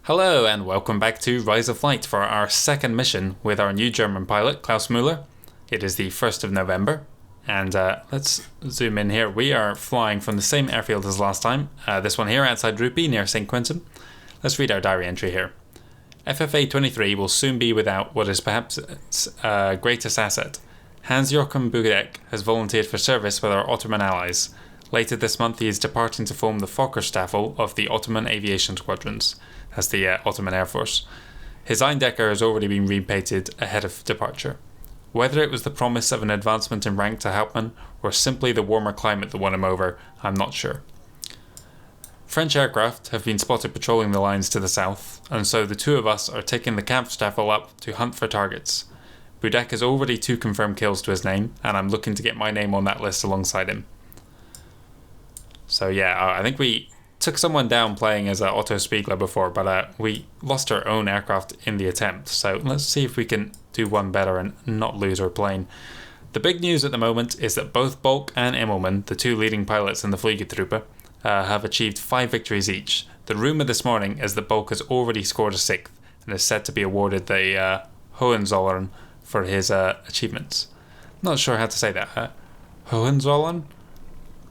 Hello and welcome back to Rise of Flight for our second mission with our new German pilot, Klaus Müller. It is the 1st of November and let's zoom in here. We are flying from the same airfield as last time, this one here outside Rupy near St. Quentin. Let's read our diary entry here. FFA-23 will soon be without what is perhaps its greatest asset. Hans-Joachim Bugeck has volunteered for service with our Ottoman allies. Later this month he is departing to form the Fokker Staffel of the Ottoman Aviation Squadrons. That's the Ottoman Air Force. His Eindecker has already been repainted ahead of departure. Whether it was the promise of an advancement in rank to Hauptmann or simply the warmer climate that won him over, I'm not sure. French aircraft have been spotted patrolling the lines to the south, and so the two of us are taking the Kampfstaffel up to hunt for targets. Budeck has already 2 confirmed kills to his name, and I'm looking to get my name on that list alongside him. So yeah, I think we took someone down playing as Otto Spiegler before, but we lost our own aircraft in the attempt. So let's see if we can do one better and not lose our plane. The big news at the moment is that both Bolk and Immelmann, the 2 leading pilots in the Fliegertruppe, have achieved 5 victories each. The rumour this morning is that Bolk has already scored a 6th and is said to be awarded the Hohenzollern for his achievements. Not sure how to say that. Hohenzollern?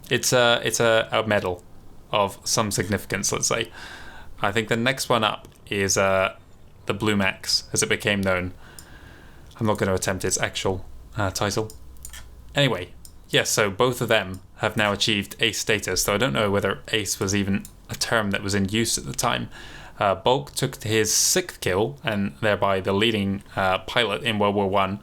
It's a medal of some significance, let's say. I think the next one up is the Blue Max, as it became known. I'm not going to attempt its actual title. Anyway, yes, so both of them have now achieved ace status, though I don't know whether ace was even a term that was in use at the time. Bolk took his 6th kill, and thereby the leading pilot in World War I,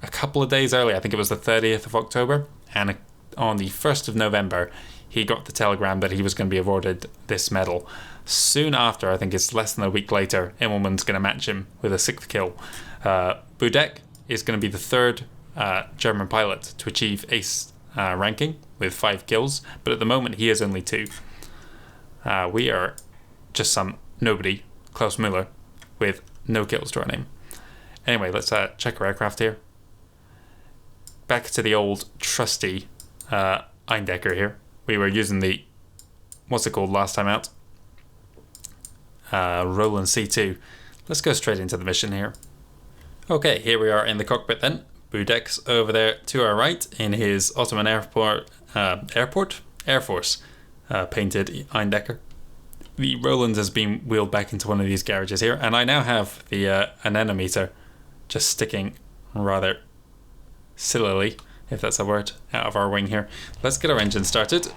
a couple of days early. I think it was the 30th of October, and on the 1st of November, he got the telegram that he was going to be awarded this medal. Soon after, I think it's less than a week later, Immelmann's going to match him with a 6th kill. Budeck is going to be the 3rd German pilot to achieve ace ranking with 5 kills, but at the moment he has only 2. We are just some nobody, Klaus Müller, with no kills to our name. Anyway, let's check our aircraft here. Back to the old trusty Eindecker here. We were using the, what's it called last time out? Roland C2. Let's go straight into the mission here. Okay, here we are in the cockpit then. Budeck's over there to our right in his Ottoman Air Force painted Eindecker. The Roland has been wheeled back into one of these garages here, and I now have the anemometer just sticking rather sillily, if that's a word, out of our wing here. Let's get our engine started,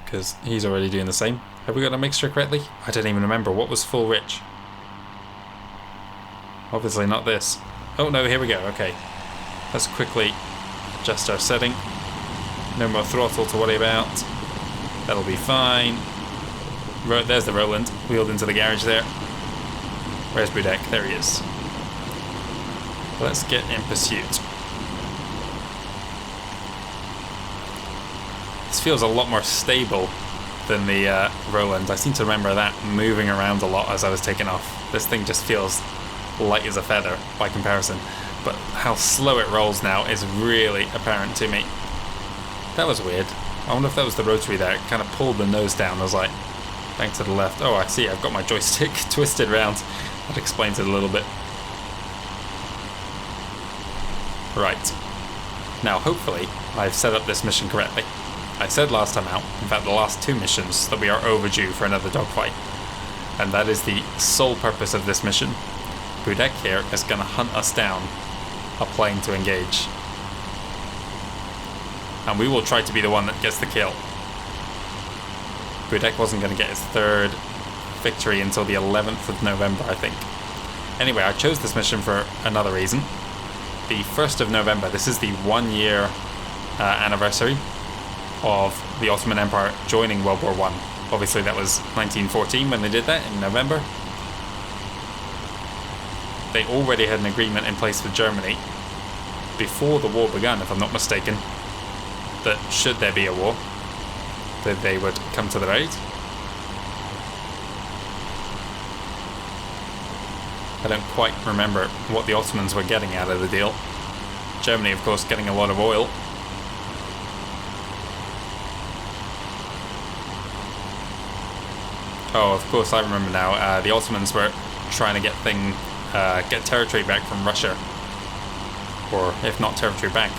because he's already doing the same. Have we got a mixture correctly? I don't even remember. What was full rich? Obviously not this. Oh no, here we go. Okay. Let's quickly adjust our setting. No more throttle to worry about. That'll be fine. There's the Roland, wheeled into the garage there. Where's Budeck? There he is. Let's get in pursuit. This feels a lot more stable than the Roland. I seem to remember that moving around a lot as I was taking off. This thing just feels light as a feather by comparison, but how slow it rolls now is really apparent to me. That was weird. I wonder if that was the rotary there. It kind of pulled the nose down. I was like, back to the left. Oh, I see, I've got my joystick twisted round. That explains it a little bit. Right. Now, hopefully, I've set up this mission correctly. I said last time out, in fact the last 2 missions, that we are overdue for another dogfight. And that is the sole purpose of this mission. Budeck here is going to hunt us down a plane to engage. And we will try to be the one that gets the kill. Budeck wasn't going to get his 3rd victory until the 11th of November, I think. Anyway, I chose this mission for another reason. The 1st of November, this is the 1-year anniversary of the Ottoman Empire joining World War I. Obviously that was 1914 when they did that in November. They already had an agreement in place with Germany before the war began, if I'm not mistaken, that should there be a war, that they would come to their aid. I don't quite remember what the Ottomans were getting out of the deal. Germany, of course, getting a lot of oil. Oh, of course, I remember now. The Ottomans were trying to get territory back from Russia, or if not territory back,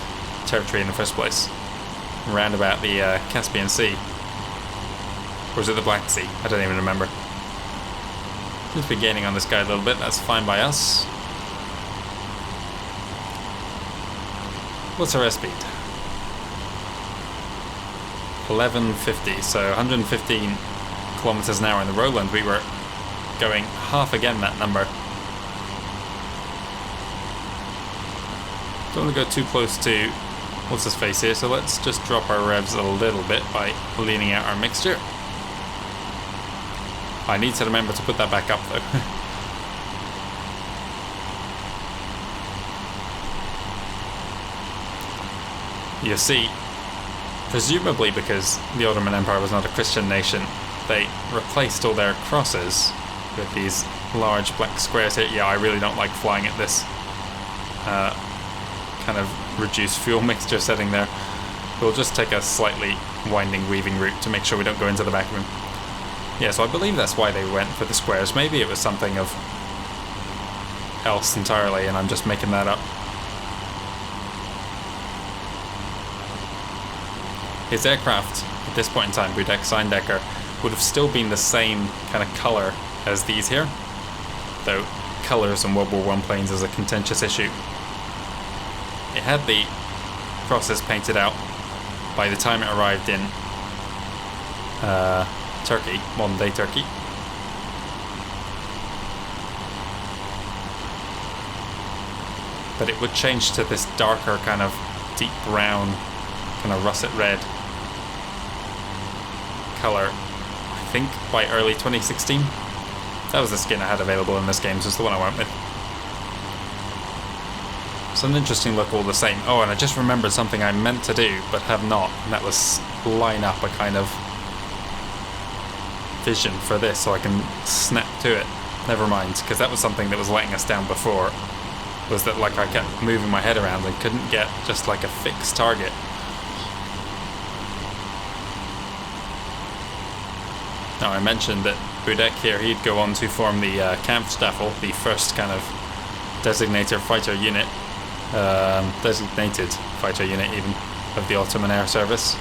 territory in the first place, around about the Caspian Sea, or was it the Black Sea? I don't even remember. Seems to be gaining on this guy a little bit. That's fine by us. What's our airspeed? 1150, so 115 kilometers an hour in the Roland. We were going half again that number. Don't want to go too close to what's his face here, so let's just drop our revs a little bit by leaning out our mixture. I need to remember to put that back up though. You see, presumably because the Ottoman Empire was not a Christian nation, they replaced all their crosses with these large black squares here. Yeah, I really don't like flying at this kind of reduced fuel mixture setting there. We'll just take a slightly winding, weaving route to make sure we don't go into the back of him. Yeah, so I believe that's why they went for the squares. Maybe it was something of else entirely, and I'm just making that up. His aircraft, at this point in time, Budek Seindecker, would have still been the same kind of colour as these here, though colours on World War I planes is a contentious issue. It had the crosses painted out by the time it arrived in Turkey, modern day Turkey. But it would change to this darker kind of deep brown, kind of russet red colour, I think by early 2016. That was the skin I had available in this game, so it's the one I went with. It's an interesting look all the same. Oh, and I just remembered something I meant to do but have not, and that was line up a kind of vision for this so I can snap to it. Never mind, because that was something that was letting us down before, was that like I kept moving my head around and couldn't get just like a fixed target. Now I mentioned that Budek here, he'd go on to form the Kampfstaffel, the first kind of designated fighter unit even, of the Ottoman Air Service.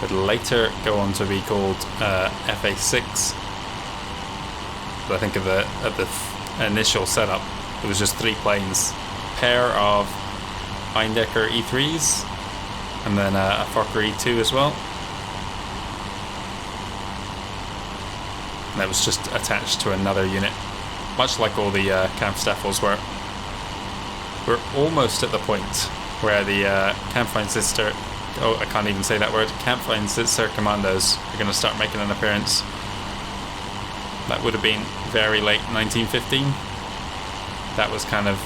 Would later go on to be called FA6. But I think at the initial setup, it was just 3 planes, a pair of Fokker E.III s, and then a Fokker E.II as well. And that was just attached to another unit, much like all the Kampfstaffels were. We're almost at the point where the Kampfeinsitzter, oh, I can't even say that word, Kampfeinsitzer commandos are going to start making an appearance. That would have been very late 1915. That was kind of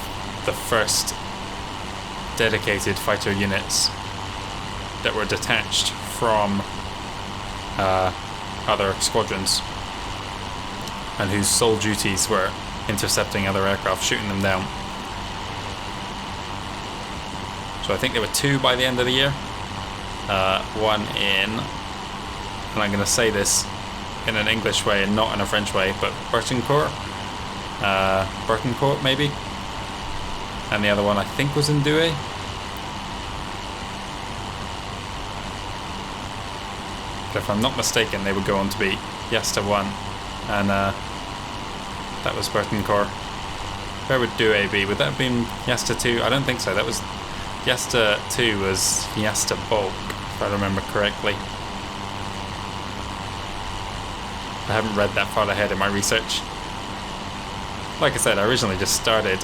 the first dedicated fighter units that were detached from other squadrons, and whose sole duties were intercepting other aircraft, shooting them down. So I think there were 2 by the end of the year. One in, and I'm going to say this in an English way and not in a French way, but Bertincourt maybe, and the other one I think was in Douai. But if I'm not mistaken, they would go on to be Yasta 1, and that was Bertincourt. Where would Douai be? Would that have been Yasta 2? I don't think so. That was Yasta 2 was Yasta Bulk, if I remember correctly. I haven't read that far ahead in my research. Like I said, I originally just started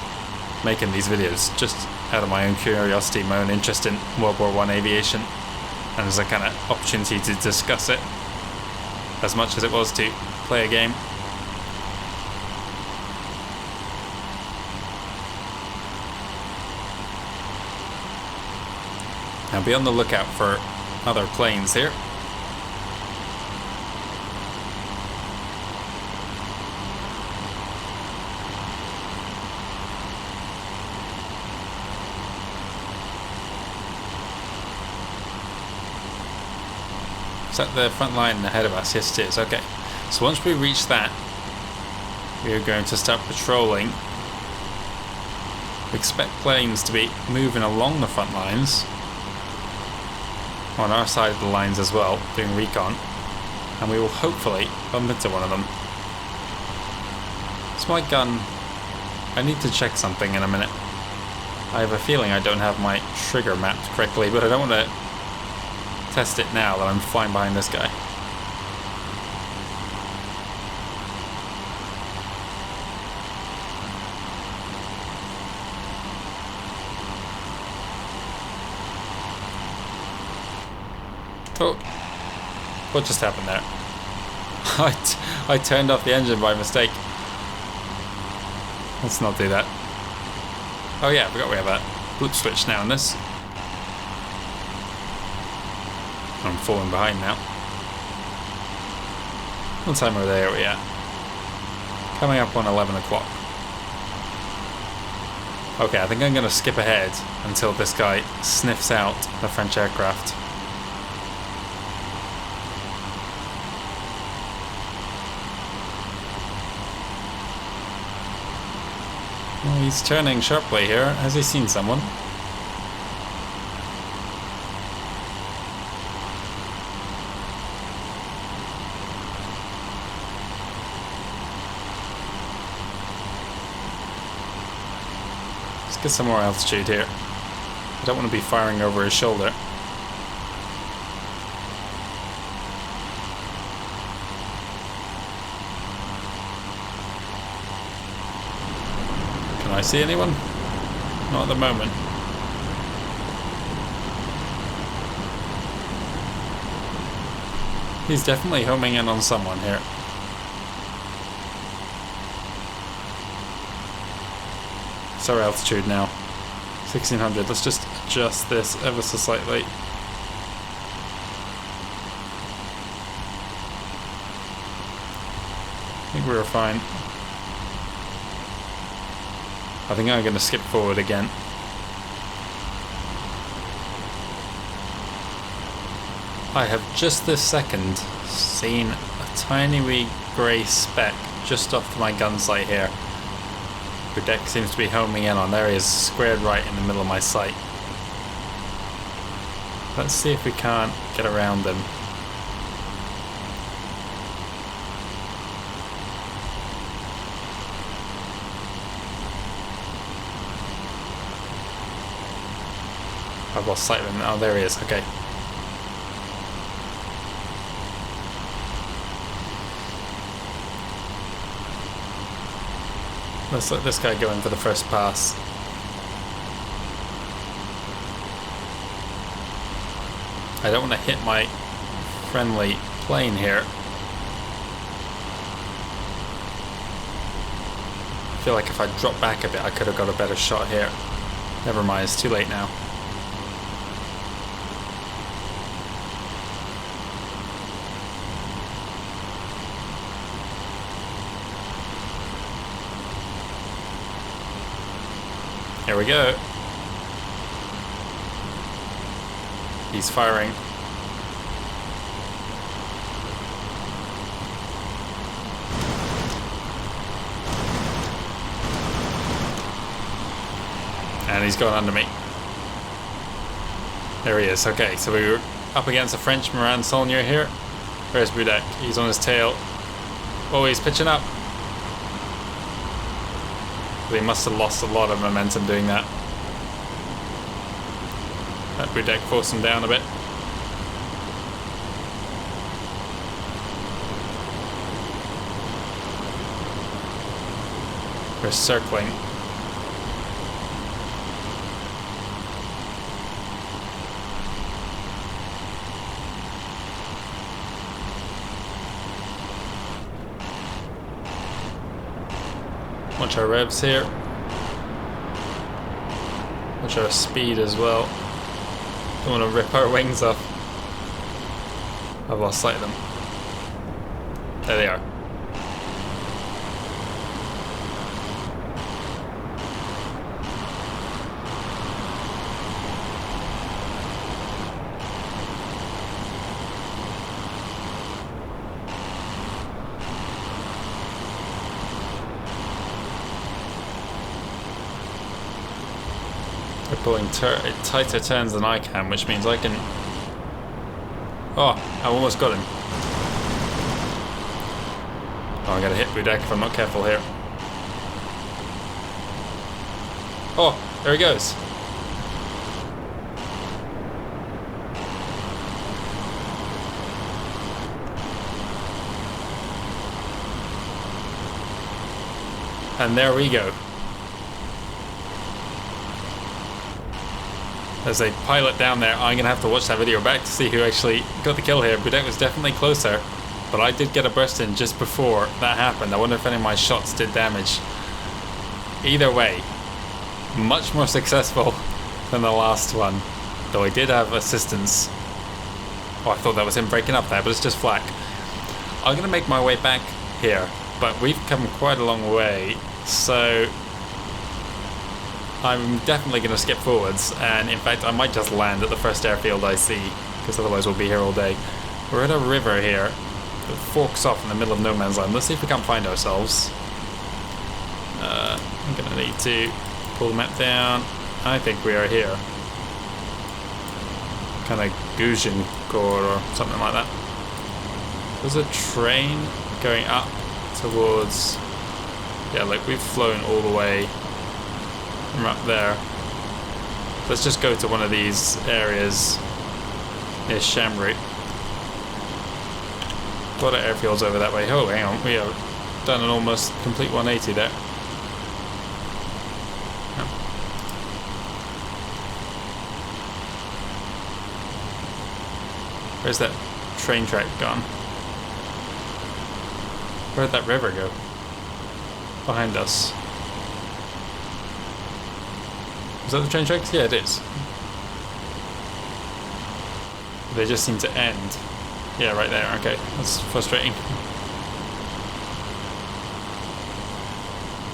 making these videos just out of my own curiosity, my own interest in World War I aviation, and as a kind of opportunity to discuss it as much as it was to play a game. Now be on the lookout for other planes here. Is that the front line ahead of us? Yes it is, okay. So once we reach that, we are going to start patrolling. We expect planes to be moving along the front lines, on our side of the lines as well, doing recon, and we will hopefully bump into one of them. So my gun, I need to check something in a minute. I have a feeling I don't have my trigger mapped correctly, but I don't want to test it now that I'm flying behind this guy. Oh, what just happened there? I turned off the engine by mistake. Let's not do that. Oh yeah, I forgot we have a blip switch now in this. I'm falling behind now. What time are we at? Coming up on 11 o'clock. Okay, I think I'm going to skip ahead until this guy sniffs out the French aircraft. Well, he's turning sharply here. Has he seen someone? Let's get some more altitude here. I don't want to be firing over his shoulder. Can I see anyone? Not at the moment. He's definitely homing in on someone here. It's our altitude now. 1600. Let's just adjust this ever so slightly. I think we were fine. I think I'm going to skip forward again. I have just this second seen a tiny wee grey speck just off to my gun sight here. Your deck seems to be homing in on. There he is, squared right in the middle of my sight. Let's see if we can't get around him. I've lost sight of him. Oh, there he is. Okay. Let's let this guy go in for the first pass. I don't want to hit my friendly plane here. I feel like if I drop back a bit, I could have got a better shot here. Never mind, it's too late now. Here we go. He's firing. And he's going under me. There he is. Okay, so we were up against a French Moran Saulnier here. Where's Budek? He's on his tail. Oh, he's pitching up. They must have lost a lot of momentum doing that. That Budek forced him down a bit. We're circling. Watch our revs here. Watch our speed as well. Don't want to rip our wings off. I've lost sight of them. There they are. They're pulling tighter turns than I can, which means I can... Oh, I almost got him. Oh, I'm going to hit Budek if I'm not careful here. Oh, there he goes. And there we go. There's a pilot down there. I'm going to have to watch that video back to see who actually got the kill here. Budek was definitely closer, but I did get a burst in just before that happened. I wonder if any of my shots did damage. Either way, much more successful than the last one, though I did have assistance. Oh, I thought that was him breaking up there, but it's just flak. I'm going to make my way back here, but we've come quite a long way, so I'm definitely going to skip forwards, and in fact I might just land at the first airfield I see, because otherwise we'll be here all day. We're at a river here that forks off in the middle of no man's land. Let's see if we can't find ourselves. I'm going to need to pull the map down. I think we are here. Kind of Guzhin Core or something like that. There's a train going up towards... Yeah, like we've flown all the way from up there. Let's just go to one of these areas near Shamroot. A lot of airfields over that way. Oh, hang on, we have done an almost complete 180 there. Where's that train track gone? Where'd that river go? Behind us. Is that the train tracks? Yeah, it is. They just seem to end. Yeah, right there. Okay, that's frustrating.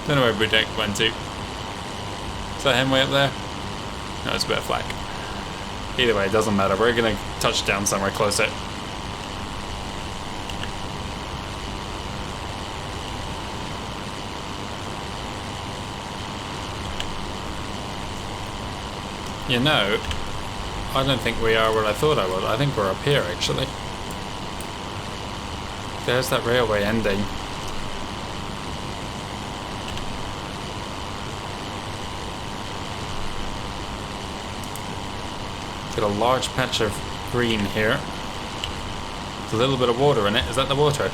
Don't know where Budek went to. Is that him way up there? No, it's a bit of flak. Either way, it doesn't matter. We're going to touch down somewhere closer. You know, I don't think we are where I thought I would. I think we're up here, actually. There's that railway ending. Got a large patch of green here. There's a little bit of water in it. Is that the water?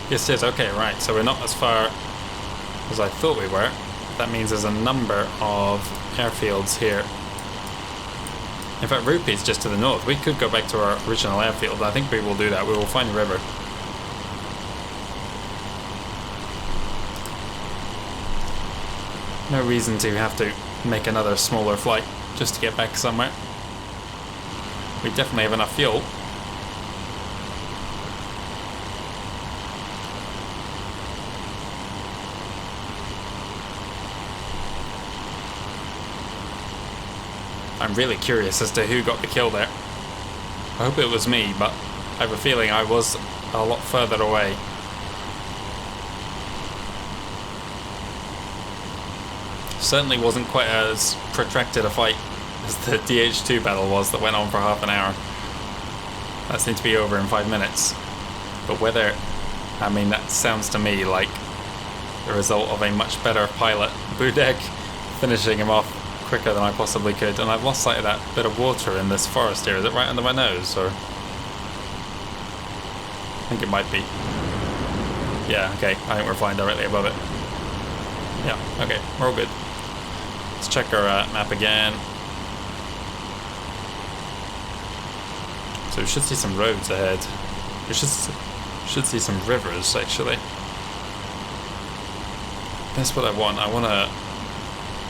Yes, it is. Okay, right. So we're not as far as I thought we were. That means there's a number of airfields here. In fact, Rupee's just to the north. We could go back to our original airfield. I think we will do that. We will find the river. No reason to have to make another smaller flight just to get back somewhere. We definitely have enough fuel. I'm really curious as to who got the kill there. I hope it was me, but I have a feeling I was a lot further away. Certainly wasn't quite as protracted a fight as the DH2 battle was that went on for half an hour. That seemed to be over in 5 minutes. But whether... I mean, that sounds to me like the result of a much better pilot. Budek finishing him off quicker than I possibly could, and I've lost sight of that bit of water in this forest here. Is it right under my nose, or...? I think it might be. Yeah, okay, I think we're flying directly above it. Yeah, okay, we're all good. Let's check our map again. So we should see some roads ahead. We should see some rivers, actually. That's what I want. I want to...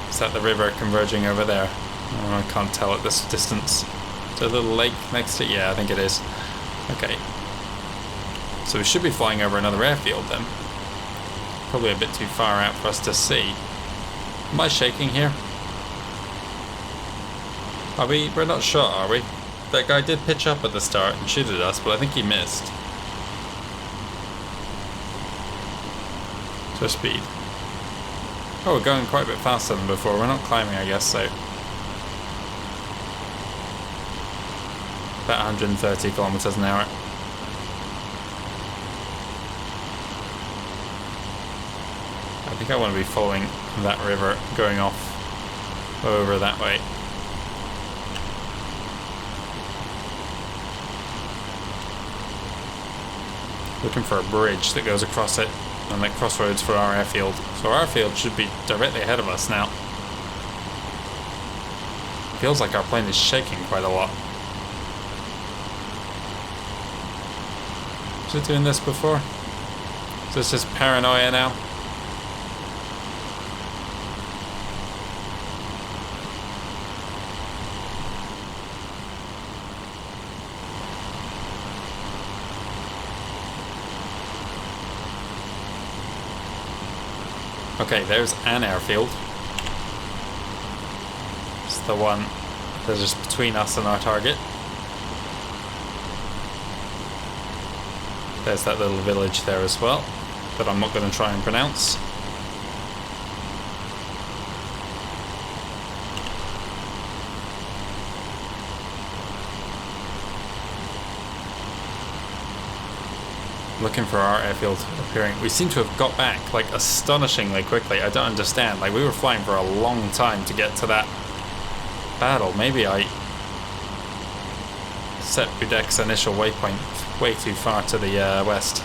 Is that the river converging over there? Oh, I can't tell at this distance. Is there a little lake next to it? Yeah, I think it is. Okay. So we should be flying over another airfield then. Probably a bit too far out for us to see. Am I shaking here? Are we? We're not shot, are we? That guy did pitch up at the start and shoot at us, but I think he missed. So speed. Oh, we're going quite a bit faster than before. We're not climbing, I guess, so about 130 kilometers an hour. I think I want to be following that river, going off over that way. Looking for a bridge that goes across it, and like crossroads for our airfield. So our airfield should be directly ahead of us now. Feels like our plane is shaking quite a lot. Was it doing this before? Is this just paranoia now? Okay, there's an airfield. It's the one that's just between us and our target. There's that little village there as well, that I'm not going to try and pronounce. Looking for our airfield appearing. We seem to have got back like astonishingly quickly. I don't understand. Like we were flying for a long time to get to that battle. Maybe I set Budek's initial waypoint way too far to the west.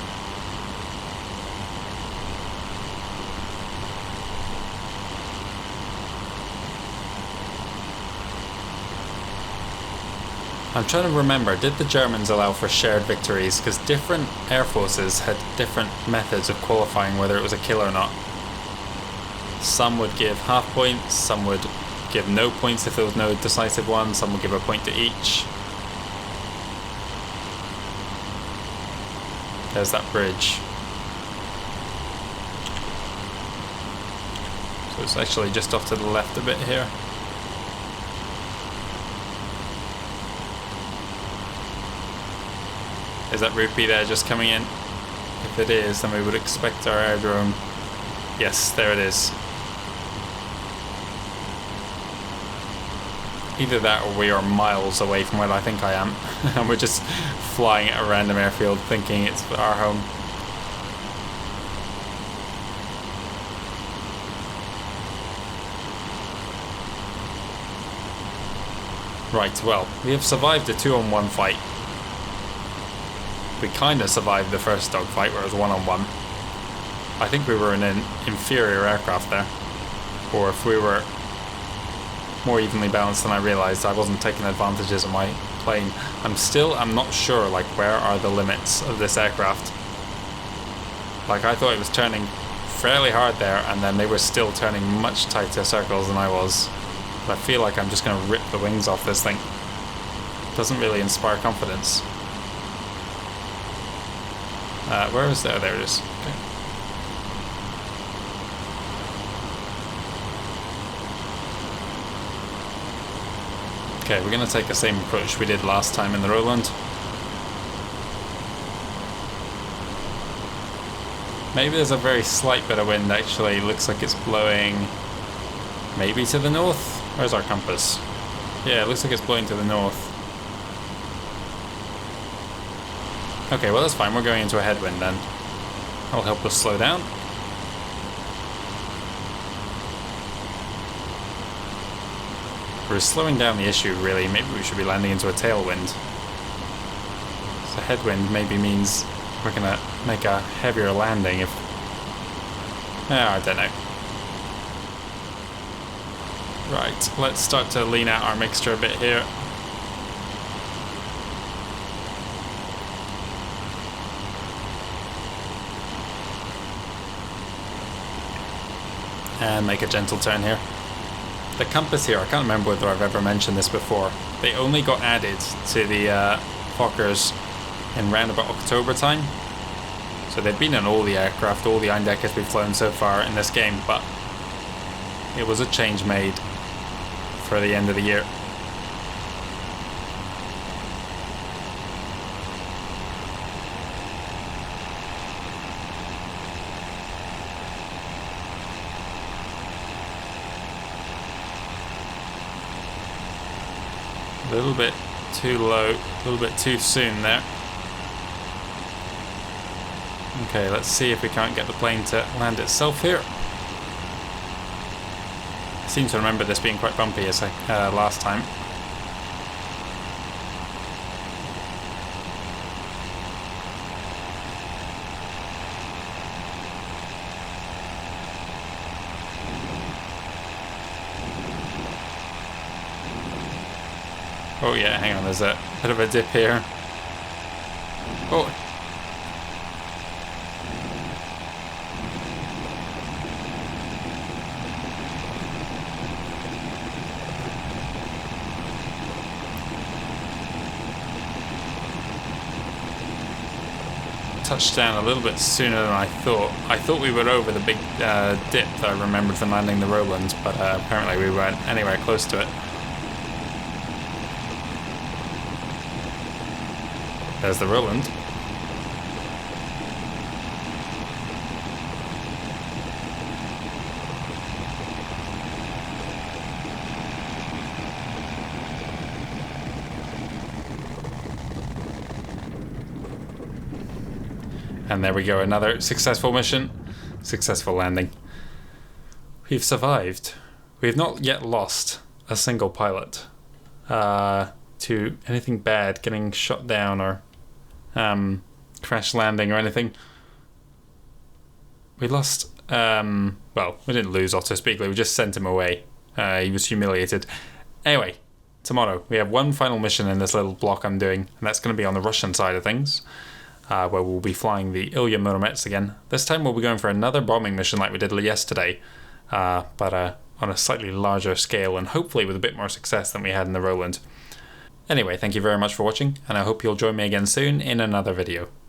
I'm trying to remember, did the Germans allow for shared victories? Because different air forces had different methods of qualifying whether it was a kill or not. Some would give half points, some would give no points if there was no decisive one, some would give a point to each. There's that bridge. So it's actually just off to the left a bit here. Is that rupee there just coming in? If it is, then we would expect our aerodrome. Yes, there it is. Either that or we are miles away from where I think I am. And we're just flying at a random airfield thinking it's our home. Right, well, we have survived a 2-on-1 fight. We kind of survived the first dogfight where it was 1-on-1. I think we were in an inferior aircraft there. Or if we were more evenly balanced than I realised, I wasn't taking advantages of my plane. I'm not sure, like, where are the limits of this aircraft? Like, I thought it was turning fairly hard there, and then they were still turning much tighter circles than I was. But I feel like I'm just going to rip the wings off this thing. Doesn't really inspire confidence. Where is there? There it is. Okay. Okay, we're going to take the same approach we did last time in the Roland. Maybe there's a very slight bit of wind actually. Looks like it's blowing maybe to the north. Where's our compass? Yeah, it looks like it's blowing to the north. Okay, well that's fine, we're going into a headwind then. That'll help us slow down. We're slowing down the issue really, maybe we should be landing into a tailwind. So headwind maybe means we're gonna make a heavier landing if... I don't know. Right, let's start to lean out our mixture a bit here. And make a gentle turn here. The compass here, I can't remember whether I've ever mentioned this before. They only got added to the Fokkers in round about October time. So they've been in all the aircraft, all the Eindeckers we've flown so far in this game, but it was a change made for the end of the year. A little bit too low, a little bit too soon there. Okay, let's see if we can't get the plane to land itself here. I seem to remember this being quite bumpy as last time. Oh yeah, hang on, there's a bit of a dip here. Oh. Touched down a little bit sooner than I thought. I thought we were over the big dip that I remembered from landing the Roland, but apparently we weren't anywhere close to it. There's the Roland. And there we go, another successful mission, successful landing. We've survived. We have not yet lost a single pilot to anything bad, getting shot down or crash landing or anything. We lost, well, we didn't lose Otto Spiegler, we just sent him away. He was humiliated. Anyway, tomorrow we have one final mission in this little block I'm doing, and that's going to be on the Russian side of things. Where we'll be flying the Ilya Muromets again. This time we'll be going for another bombing mission like we did yesterday, but on a slightly larger scale and hopefully with a bit more success than we had in the Roland. Anyway, thank you very much for watching, and I hope you'll join me again soon in another video.